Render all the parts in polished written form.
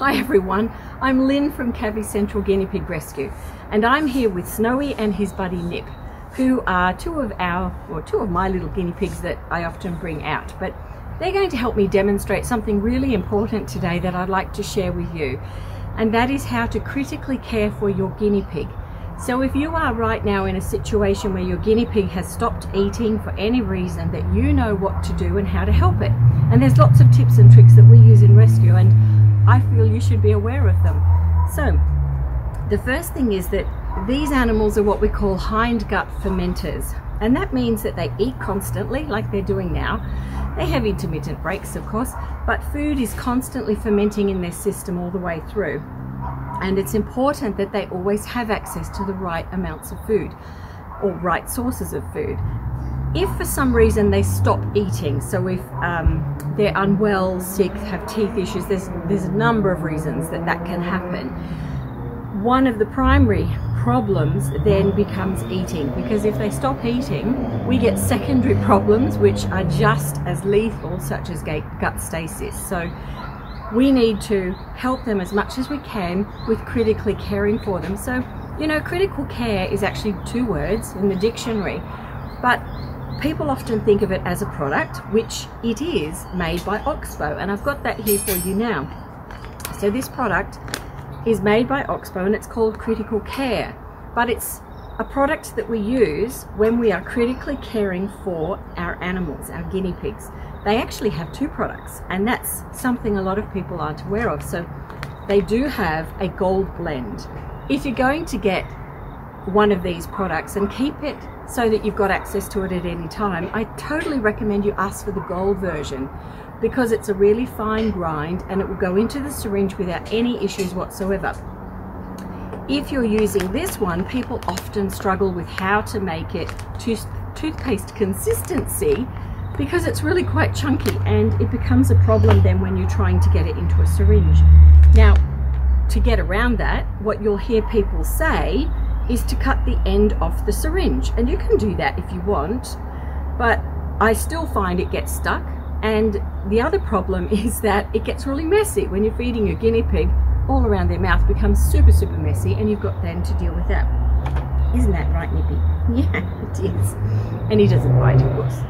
Hi everyone, I'm Lynn from Cavy Central Guinea Pig Rescue, and I'm here with Snowy and his buddy Nip, who are two of my little guinea pigs that I often bring out. But they're going to help me demonstrate something really important today that I'd like to share with you, and that is how to critically care for your guinea pig. So if you are right now in a situation where your guinea pig has stopped eating for any reason, that you know what to do and how to help it. And there's lots of tips and tricks that we use in rescue, and I feel you should be aware of them. So the first thing is that these animals are what we call hindgut fermenters, and that means that they eat constantly like they're doing now. They have intermittent breaks, of course, but food is constantly fermenting in their system all the way through. And it's important that they always have access to the right amounts of food or right sources of food. If for some reason they stop eating, so if they're unwell, sick, have teeth issues, there's a number of reasons that can happen. One of the primary problems then becomes eating, because if they stop eating, we get secondary problems which are just as lethal, such as gut stasis. So we need to help them as much as we can with critically caring for them. So, you know, critical care is actually 2 words in the dictionary, but people often think of it as a product, which it is, made by Oxbow, and I've got that here for you now. So this product is made by Oxbow and it's called Critical Care, but it's a product that we use when we are critically caring for our animals, our guinea pigs. They actually have 2 products, and that's something a lot of people aren't aware of. So they do have a gold blend. If you're going to get one of these products and keep it so that you've got access to it at any time, I totally recommend you ask for the gold version, because it's a really fine grind and it will go into the syringe without any issues whatsoever. If you're using this one, people often struggle with how to make it to toothpaste consistency, because it's really quite chunky and it becomes a problem then when you're trying to get it into a syringe. Now, to get around that, what you'll hear people say is to cut the end off the syringe, and you can do that if you want, but I still find it gets stuck. And the other problem is that it gets really messy when you're feeding your guinea pig. All around their mouth becomes super messy, and you've got then to deal with that. Isn't that right, Nippy? Yeah, it is. And he doesn't bite, of course.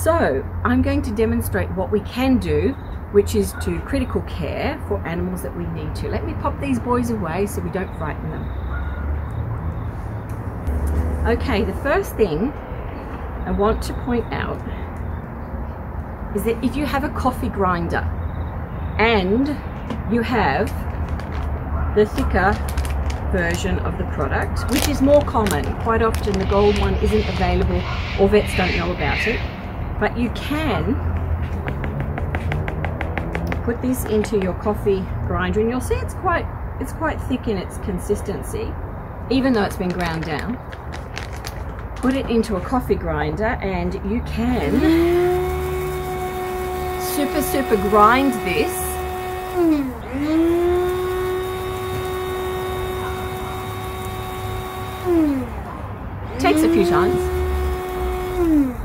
So I'm going to demonstrate what we can do, which is to critical care for animals that we need to. Let me pop these boys away so we don't frighten them. Okay, the first thing I want to point out is that if you have a coffee grinder and you have the thicker version of the product, which is more common, quite often the gold one isn't available or vets don't know about it, but you can put this into your coffee grinder and you'll see it's quite thick in its consistency, even though it's been ground down. Put it into a coffee grinder and you can super grind this. Takes a few times,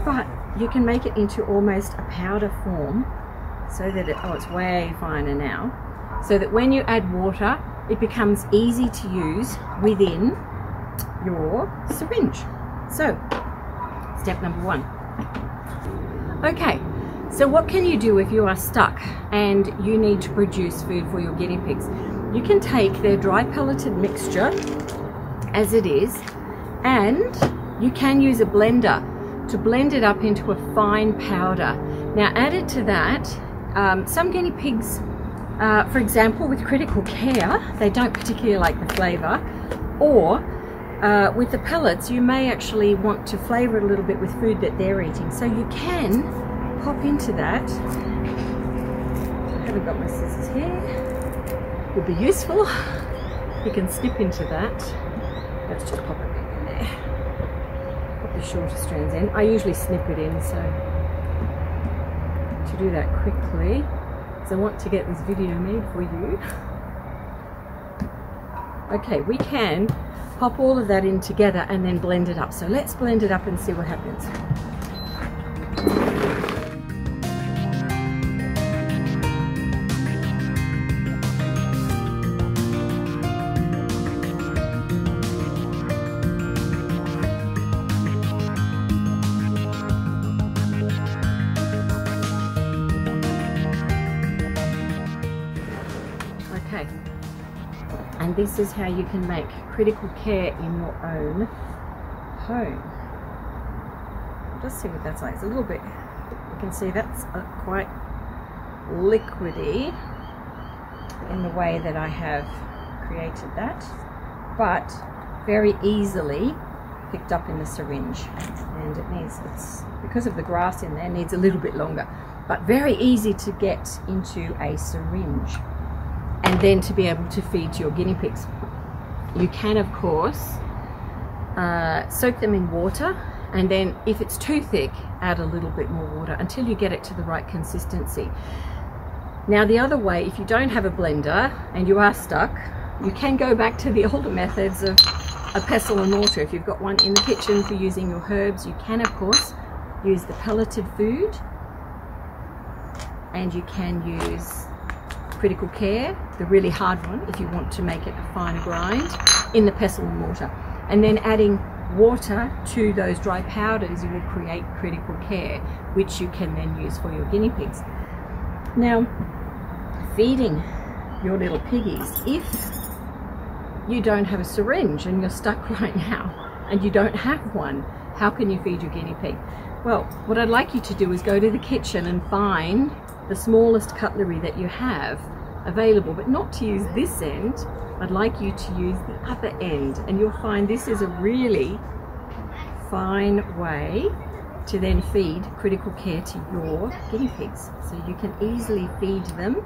but you can make it into almost a powder form, so that it's way finer now, so that when you add water it becomes easy to use within your syringe. So step number 1. Okay, so what can you do if you are stuck and you need to produce food for your guinea pigs? You can take their dry pelleted mixture as it is, and you can use a blender to blend it up into a fine powder. Now, added to that, some guinea pigs, for example, with critical care, they don't particularly like the flavour, or with the pellets, you may actually want to flavour it a little bit with food that they're eating. So you can pop into that. I haven't got my scissors here. Would be useful. You can snip into that. Let's just pop it in there. Pop the shorter strands in. I usually snip it in, so to do that quickly, because I want to get this video made for you. Okay, we can pop all of that in together and then blend it up. So let's blend it up and see what happens. Okay, and this is how you can make critical care in your own home. Just see what that's like. It's a little bit, you can see that's quite liquidy in the way that I have created that, but very easily picked up in the syringe, and it's because of the grass in there, needs a little bit longer, but very easy to get into a syringe and then to be able to feed to your guinea pigs. You can of course soak them in water, and then if it's too thick, add a little bit more water until you get it to the right consistency. Now the other way, if you don't have a blender and you are stuck, you can go back to the older methods of a pestle and mortar. If you've got one in the kitchen for using your herbs, you can of course use the pelleted food, and you can use critical care, the really hard one, if you want to make it a finer grind, in the pestle and mortar. And then adding water to those dry powders, you will create critical care, which you can then use for your guinea pigs. Now, feeding your little piggies, if you don't have a syringe and you're stuck right now and you don't have one, how can you feed your guinea pig? Well, what I'd like you to do is go to the kitchen and find the smallest cutlery that you have available, but not to use this end. I'd like you to use the other end, and you'll find this is a really fine way to then feed critical care to your guinea pigs. So you can easily feed them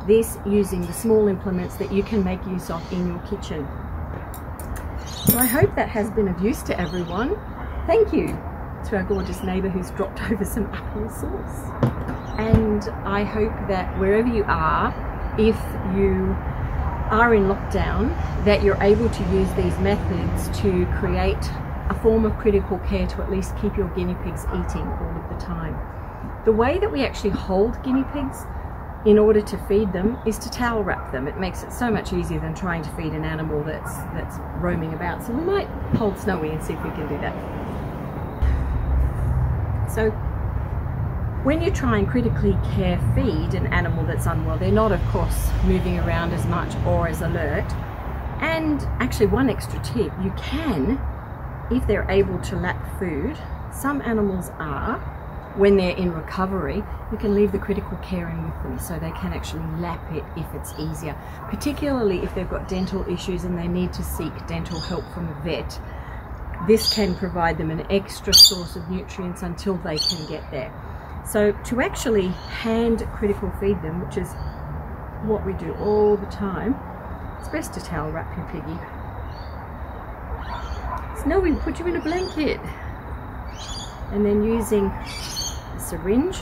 this using the small implements that you can make use of in your kitchen. So I hope that has been of use to everyone. Thank you to our gorgeous neighbour who's dropped over some applesauce. And I hope that wherever you are, if you are in lockdown, that you're able to use these methods to create a form of critical care to at least keep your guinea pigs eating all of the time. The way that we actually hold guinea pigs in order to feed them is to towel wrap them. It makes it so much easier than trying to feed an animal that's roaming about. So we might hold Snowy and see if we can do that. So when you try and critically care feed an animal that's unwell, they're not of course moving around as much or as alert. And actually, one extra tip, you can, if they're able to lap food, some animals are, when they're in recovery, you can leave the critical care in with them so they can actually lap it if it's easier, particularly if they've got dental issues and they need to seek dental help from a vet. This can provide them an extra source of nutrients until they can get there. So to actually hand critical feed them, which is what we do all the time, it's best to towel wrap your piggy. Snowy, put you in a blanket. And then using a syringe,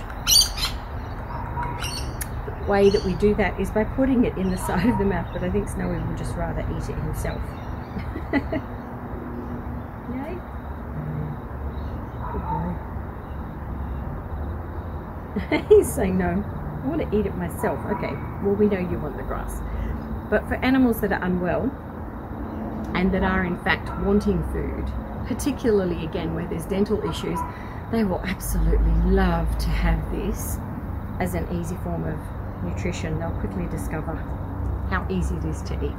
the way that we do that is by putting it in the side of the mouth, but I think Snowy would just rather eat it himself. Yay? Good boy. He's saying no, I want to eat it myself. Okay, well, we know you want the grass. But for animals that are unwell and that are in fact wanting food, particularly again where there's dental issues, they will absolutely love to have this as an easy form of nutrition. They'll quickly discover how easy it is to eat.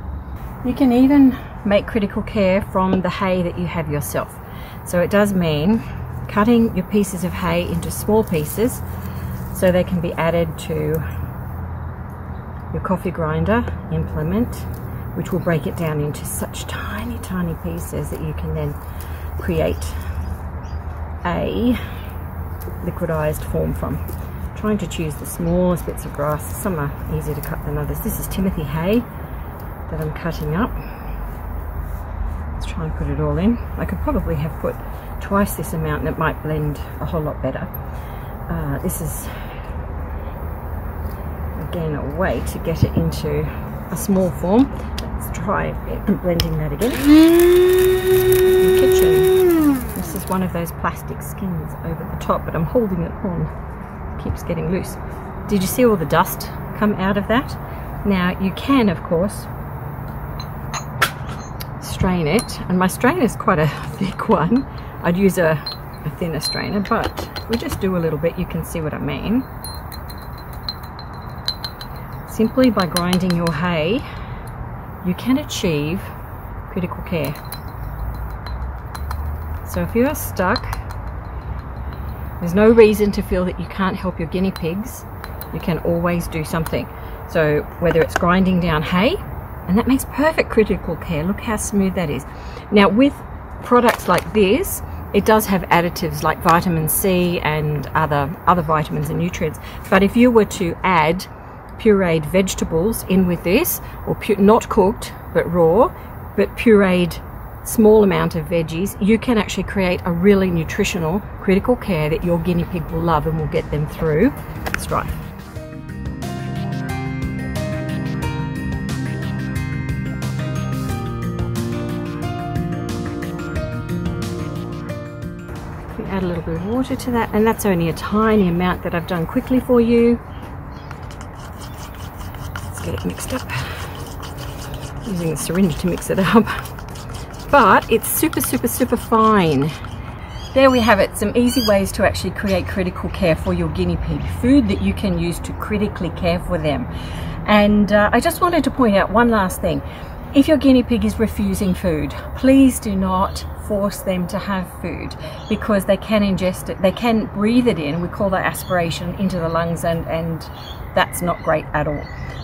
You can even make critical care from the hay that you have yourself. So it does mean cutting your pieces of hay into small pieces so they can be added to your coffee grinder implement, which will break it down into such tiny, tiny pieces that you can then create a liquidized form from. I'm trying to choose the smallest bits of grass. Some are easier to cut than others. This is Timothy hay that I'm cutting up. Let's try and put it all in. I could probably have put twice this amount and it might blend a whole lot better. This is again a way to get it into a small form. Let's try blending that again. In the kitchen, this is one of those plastic skins over the top, but I'm holding it on. It keeps getting loose. Did you see all the dust come out of that? Now you can of course strain it, and my strainer is quite a thick one. I'd use a thinner strainer, but we just do a little bit. You can see what I mean. simply by grinding your hay, you can achieve critical care. So if you are stuck, there's no reason to feel that you can't help your guinea pigs. You can always do something. So whether it's grinding down hay, and that makes perfect critical care. Look how smooth that is. Now with products like this, it does have additives like vitamin C and other vitamins and nutrients. But if you were to add pureed vegetables in with this, or not cooked but raw, but pureed small amount of veggies, you can actually create a really nutritional critical care that your guinea pig will love and will get them through strife. We add a little bit of water to that, and that's only a tiny amount that I've done quickly for you. Let's get it mixed up. Using the syringe to mix it up. But it's super fine. There we have it, some easy ways to actually create critical care for your guinea pig, food that you can use to critically care for them. And I just wanted to point out one last thing. If your guinea pig is refusing food, please do not force them to have food, because they can ingest it, they can breathe it in, we call that aspiration, into the lungs, and that's not great at all.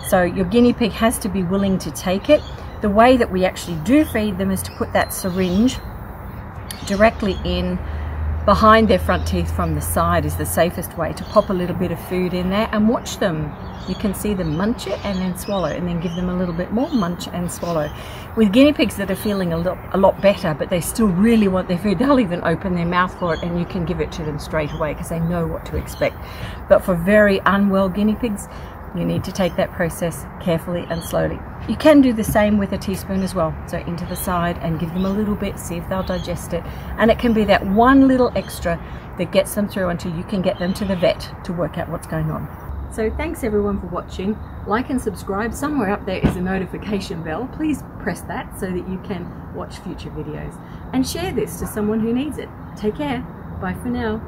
So your guinea pig has to be willing to take it. The way that we actually do feed them is to put that syringe directly in behind their front teeth from the side is the safest way, to pop a little bit of food in there and watch them. You can see them munch it and then swallow, and then give them a little bit more, munch and swallow. With guinea pigs that are feeling a lot better, but they still really want their food, they'll even open their mouth for it, and you can give it to them straight away because they know what to expect. But for very unwell guinea pigs, you need to take that process carefully and slowly. You can do the same with a teaspoon as well. So into the side and give them a little bit, see if they'll digest it. And it can be that one little extra that gets them through until you can get them to the vet to work out what's going on. So thanks everyone for watching. Like and subscribe. Somewhere up there is a notification bell. Please press that so that you can watch future videos. And share this to someone who needs it. Take care. Bye for now.